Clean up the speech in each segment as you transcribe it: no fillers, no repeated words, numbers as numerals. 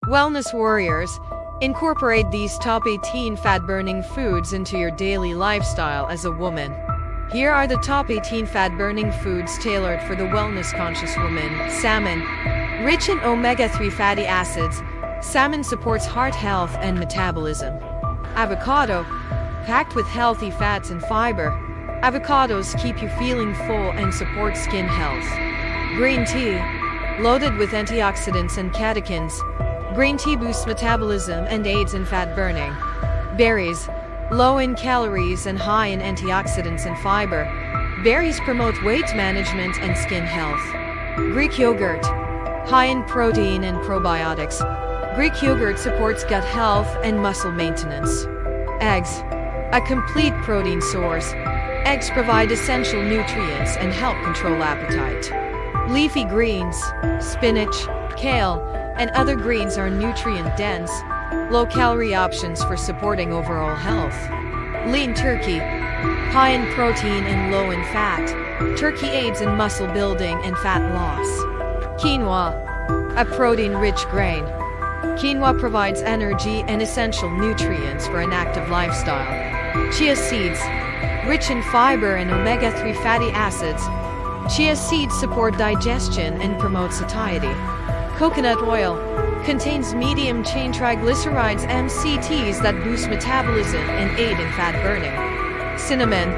Wellness warriors, incorporate these top 18 fat-burning foods into your daily lifestyle as a woman. Here are the top 18 fat-burning foods tailored for the wellness-conscious woman. Salmon. Rich in omega-3 fatty acids, salmon supports heart health and metabolism. Avocado. Packed with healthy fats and fiber, avocados keep you feeling full and support skin health. Green tea. Loaded with antioxidants and catechins, green tea boosts metabolism and aids in fat burning. Berries. Low in calories and high in antioxidants and fiber, berries promote weight management and skin health. Greek yogurt. High in protein and probiotics, Greek yogurt supports gut health and muscle maintenance. Eggs. A complete protein source, eggs provide essential nutrients and help control appetite. Leafy greens, spinach, kale, and other greens are nutrient-dense, low-calorie options for supporting overall health. Lean turkey. High in protein and low in fat, turkey aids in muscle building and fat loss. Quinoa. A protein-rich grain. Quinoa provides energy and essential nutrients for an active lifestyle. Chia seeds. Rich in fiber and omega-3 fatty acids, chia seeds support digestion and promote satiety. Coconut oil. Contains medium-chain triglycerides MCTs that boost metabolism and aid in fat burning. Cinnamon.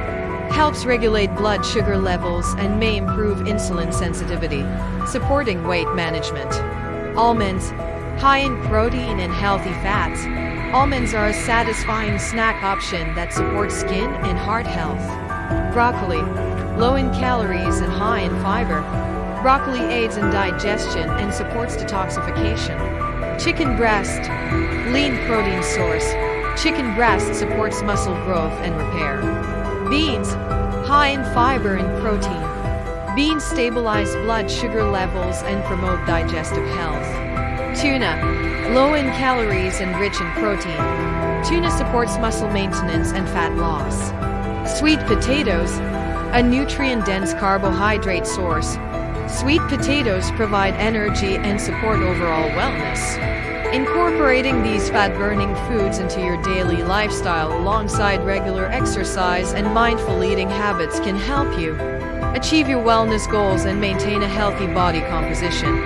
Helps regulate blood sugar levels and may improve insulin sensitivity, supporting weight management. Almonds. High in protein and healthy fats, almonds are a satisfying snack option that supports skin and heart health. Broccoli. Low in calories and high in fiber, broccoli aids in digestion and supports detoxification. Chicken breast. Lean protein source, chicken breast supports muscle growth and repair. Beans. High in fiber and protein, beans stabilize blood sugar levels and promote digestive health. Tuna. Low in calories and rich in protein, tuna supports muscle maintenance and fat loss. Sweet potatoes. A nutrient-dense carbohydrate source, sweet potatoes provide energy and support overall wellness. Incorporating these fat-burning foods into your daily lifestyle alongside regular exercise and mindful eating habits can help you achieve your wellness goals and maintain a healthy body composition.